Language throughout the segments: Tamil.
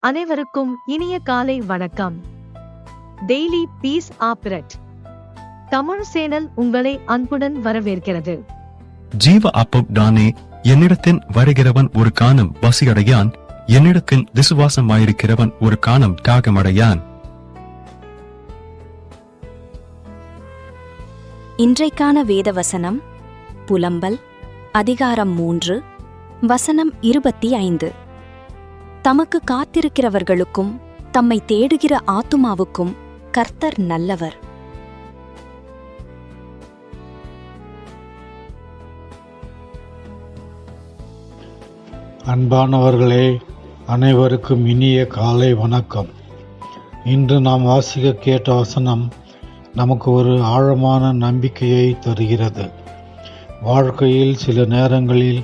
அனைவருக்கும் இனிய காலை வணக்கம். டெய்லி பீஸ் ஆப்ரெட் தமிழ் சேனல் உங்களை அன்புடன் வரவேற்கிறது. ஜீவ அப்பம் நானே, என்னிடத்தின் வருகிறவன் ஒரு காலம் பசியடையான், என்னிடத்தின் விசுவாசமாயிருக்கிறவன் ஒரு காலம் தாகமடையான். இன்றைக்கான வேதவசனம் புலம்பல் அதிகாரம் 3 வசனம் 25. தமக்கு காத்திருக்கிறவர்களுக்கும் தம்மை தேடுகிற ஆத்துமாவுக்கும் கர்த்தர் நல்லவர். அன்பானவர்களே, அனைவருக்கும் இனிய காலை வணக்கம். இன்று நாம் வாசிக்க கேட்ட வசனம் நமக்கு ஒரு ஆழமான நம்பிக்கையை தருகிறது. வாழ்க்கையில் சில நேரங்களில்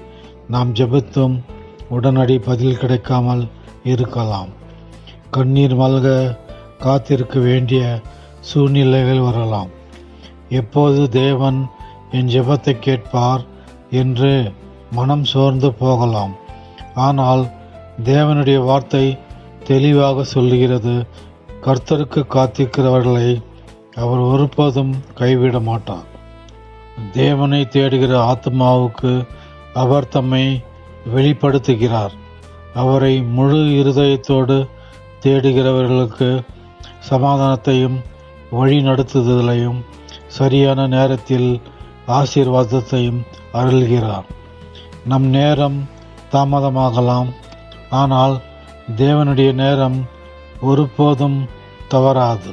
நாம் ஜெபித்தும் உடனடி பதில் கிடைக்காமல் இருக்கலாம். கண்ணீர் மல்க காத்திருக்க வேண்டிய சூழ்நிலைகள் வரலாம். எப்போது தேவன் என் ஜெபத்தை கேட்பார் என்று மனம் சோர்ந்து போகலாம். ஆனால் தேவனுடைய வார்த்தை தெளிவாக சொல்லுகிறது, கர்த்தருக்கு காத்திருக்கிறவர்களை அவர் ஒருபோதும் கைவிட மாட்டார். தேவனை தேடுகிற ஆத்மாவுக்கு அவர் தம்மை வெளிப்படுத்துகிறார். அவரை முழு இருதயத்தோடு தேடுகிறவர்களுக்கு சமாதானத்தையும் வழி நடத்துதலையும் சரியான நேரத்தில் ஆசீர்வாதத்தையும் அருள்கிறார். நம் நேரம் தாமதமாகலாம், ஆனால் தேவனுடைய நேரம் ஒருபோதும் தவறாது.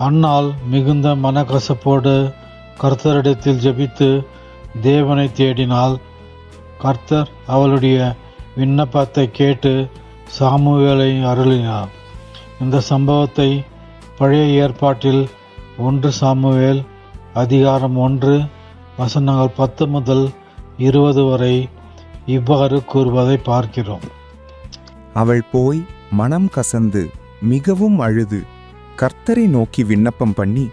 அன்னாள் மிகுந்த மனக்கசப்போடு கர்த்தரிடத்தில் ஜெபித்து தேவனை தேடினாள். கர்த்தர் அவளுடைய விண்ணப்பத்தை கேட்டு சாமுவேலை அருளினார். இந்த சம்பவத்தை பழைய ஏற்பாட்டில் 1 சாமுவேல் அதிகாரம் 1 வசனங்கள் 10 முதல் 20 வரை இவ்வாறு கூறுவதை பார்க்கிறோம். அவள் போய் மனம் கசந்து மிகவும் அழுது கர்த்தரை நோக்கி விண்ணப்பம் பண்ணி,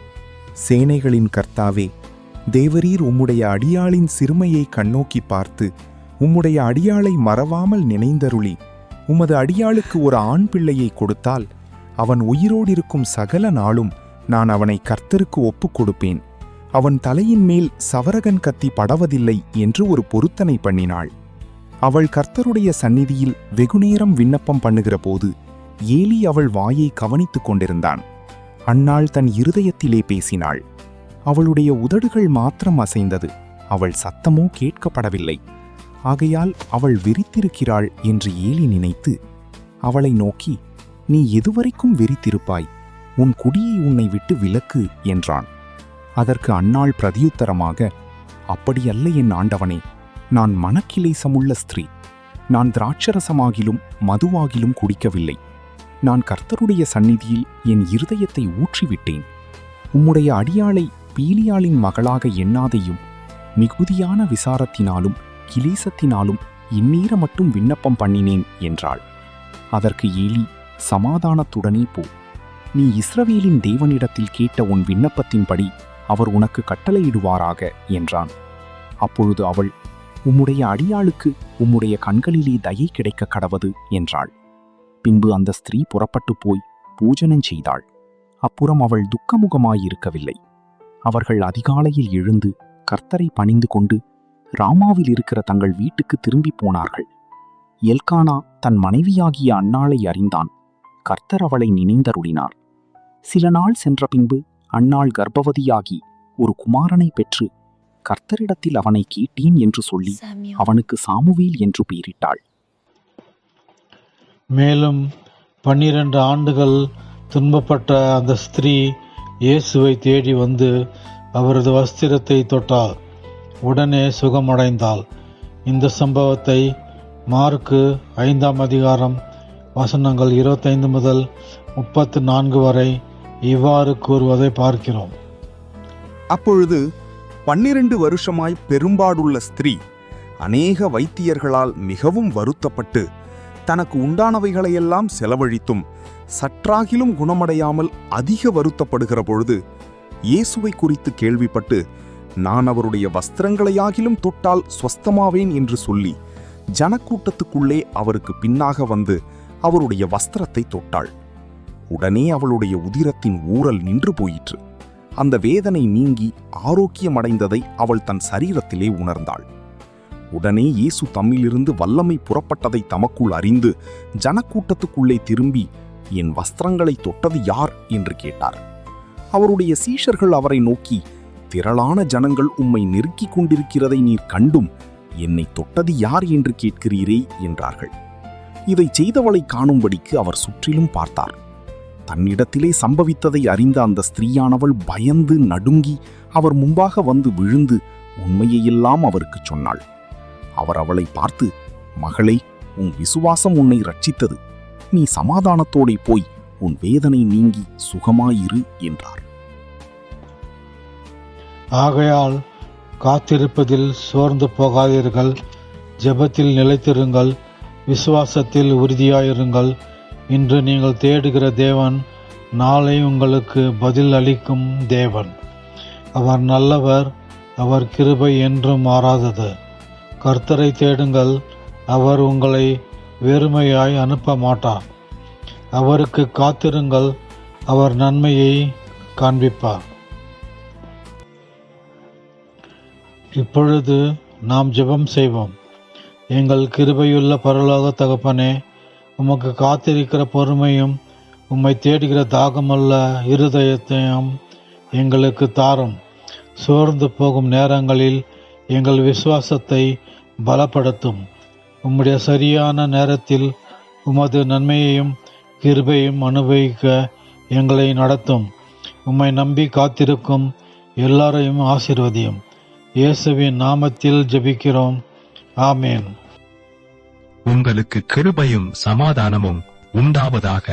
சேனைகளின் கர்த்தாவே, தேவரீர் உம்முடைய அடியாளின் சிறுமையை கண்ணோக்கி பார்த்து உம்முடைய அடியாளை மறவாமல் நினைந்தருளி உமது அடியாளுக்கு ஒரு ஆண் பிள்ளையை கொடுத்தால் அவன் உயிரோடிருக்கும் சகல நாளும் நான் அவனை கர்த்தருக்கு ஒப்புக் கொடுப்பேன். அவன் தலையின் மேல் சவரகன் கத்தி படவதில்லை என்று ஒரு பொருத்தனை பண்ணினாள். அவள் கர்த்தருடைய சந்நிதியில் வெகுநேரம் விண்ணப்பம் பண்ணுகிற போது ஏலி அவள் வாயை கவனித்துக் கொண்டிருந்தான். அன்னாள் தன் இருதயத்திலே பேசினாள். அவளுடைய உதடுகள் மாத்திரம் அசைந்தது, அவள் சத்தமோ கேட்கப்படவில்லை. ஆகையால் அவள் வெறித்திருக்கிறாள் என்று ஏலி நினைத்து அவளை நோக்கி, நீ எதுவரைக்கும் வெறித்திருப்பாய்? உன் குடியை உன்னை விட்டு விலக்கு என்றான். அதற்கு அன்னாள் பிரதியுத்தரமாக, அப்படியல்ல என் ஆண்டவனே, நான் மனக்கிலேசமுள்ள ஸ்திரீ. நான் திராட்சரசமாகிலும் மதுவாகிலும் குடிக்கவில்லை. நான் கர்த்தருடைய சந்நிதியில் என் இருதயத்தை ஊற்றிவிட்டேன். உம்முடைய அடியாளை பீலியாளின் மகளாக எண்ணாதையும் மிகுதியான விசாரத்தினாலும் கிலேசத்தினாலும் இந்நீர மட்டும் விண்ணப்பம் பண்ணினேன் என்றாள். அதற்கு ஏலி, சமாதானத்துடனே போ. நீ இஸ்ரவேலின் தேவனிடத்தில் கேட்ட உன் விண்ணப்பத்தின்படி அவர் உனக்கு கட்டளையிடுவாராக என்றான். அப்பொழுது அவள், உம்முடைய அடியாளுக்கு உம்முடைய கண்களிலே தயை கிடைக்க கடவது என்றாள். பின்பு அந்த ஸ்திரீ புறப்பட்டு போய் பூஜனம் செய்தாள். அப்புறம் அவள் துக்கமுகமாயிருக்கவில்லை. அவர்கள் அதிகாலையில் எழுந்து கர்த்தரை பணிந்து கொண்டு ராமாவில் இருக்கிற தங்கள் வீட்டுக்கு திரும்பி போனார்கள். எல்கானா தன் மனைவியாகிய அன்னாளை அறிந்தான். கர்த்தர் அவளை நினைந்தருளினார். சில நாள் சென்ற பின்பு அன்னாள் கர்ப்பவதியாகி ஒரு குமாரனை பெற்று கர்த்தரிடத்தில் அவனை கேட்டேன் என்று சொல்லி அவனுக்கு சாமுவேல் என்று பெயரிட்டாள். மேலும் 12 ஆண்டுகள் துன்பப்பட்ட அந்த ஸ்திரீ இயேசுவை தேடி வந்து அவரது வஸ்திரத்தை தொட்டாள். உடனே சுகமடைந்தாள். இந்த சம்பவத்தை மார்க்கு 5ஆம் அதிகாரம் வசனங்கள் 25 முதல் 34 வரை இவ்வாறு கூறுவதை பார்க்கிறோம். அப்பொழுது 12 வருஷமாய் பெரும்பாடுள்ள ஸ்திரீ அநேக வைத்தியர்களால் மிகவும் வருத்தப்பட்டு தனக்கு உண்டானவைகளையெல்லாம் செலவழித்தும் சற்றாகிலும் குணமடையாமல் அதிக வருத்தப்படுகிற பொழுது இயேசுவை குறித்து கேள்விப்பட்டு, நான் அவருடைய வஸ்திரங்களையாகிலும் தொட்டால் ஸ்வஸ்தமாவேன் என்று சொல்லி ஜனக்கூட்டத்துக்குள்ளே அவருக்கு பின்னாக வந்து அவருடைய வஸ்திரத்தை தொட்டாள். உடனே அவளுடைய உதிரத்தின் ஊறல் நின்று போயிற்று. அந்த வேதனை நீங்கி ஆரோக்கியமடைந்ததை அவள் தன் சரீரத்திலே உணர்ந்தாள். உடனே இயேசு தம்மிலிருந்து வல்லமை புறப்பட்டதை தமக்குள் அறிந்து ஜனக்கூட்டத்துக்குள்ளே திரும்பி, என் வஸ்திரங்களை தொட்டது யார் என்று கேட்டார். அவருடைய சீஷர்கள் அவரை நோக்கி, திரளான ஜனங்கள் உம்மை நெருக்கிக் கொண்டிருக்கிறதை நீர் கண்டும் என்னை தொட்டது யார் என்று கேட்கிறீரே என்றார்கள். இதை செய்தவளை காணும்படிக்கு அவர் சுற்றிலும் பார்த்தார். தன்னிடத்திலே சம்பவித்ததை அறிந்த அந்த ஸ்திரீயானவள் பயந்து நடுங்கி அவர் முன்பாக வந்து விழுந்து உண்மையெல்லாம் அவருக்கு சொன்னாள். அவர் அவளை பார்த்து, மகளே, உன் விசுவாசம் உன்னை ரட்சித்தது. நீ சமாதானத்தோடே போய் உன் வேதனை நீங்கி சுகமாயிரு என்றார். ஆகையால் காத்திருப்பதில் சோர்ந்து போகாதீர்கள், ஜெபத்தில் நிலைத்திருங்கள், விசுவாசத்தில் உறுதியாயிருங்கள். இன்று நீங்கள் தேடுகிற தேவன் நாளை உங்களுக்கு பதில் அளிக்கும் தேவன். அவர் நல்லவர், அவர் கிருபை என்றும் மாறாதது. கர்த்தரை தேடுங்கள், அவர் உங்களை வெறுமையாய் அனுப்ப மாட்டார். அவருக்கு காத்திருங்கள், அவர் நன்மையை காண்பிப்பார். இப்பொழுது நாம் ஜெபம் செய்வோம். எங்கள் கிருபையுள்ள பரலோக தகப்பனே, உமக்கு காத்திருக்கிற பொறுமையும் உம்மை தேடுகிற தாகமுள்ள இருதயத்தையும் எங்களுக்கு தாரும். சோர்ந்து போகும் நேரங்களில் எங்கள் விசுவாசத்தை பலப்படுத்தும். உம்முடைய சரியான நேரத்தில் உமது நன்மையையும் கிருபையும் அனுபவிக்க எங்களை நடத்தும். உம்மை நம்பி காத்திருக்கும் எல்லாரையும் ஆசீர்வதியும். இயேசுவின் நாமத்தில் ஜெபிக்கிறோம். ஆமேன். உங்களுக்கு கிருபையும் சமாதானமும் உண்டாவதாக.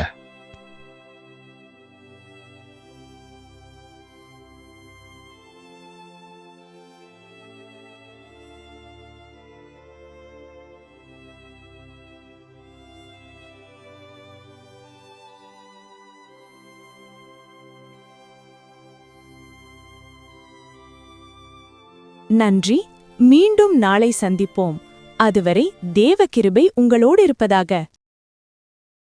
நன்றி. மீண்டும் நாளை சந்திப்போம். அதுவரை தேவ கிருபை உங்களோடு இருப்பதாக.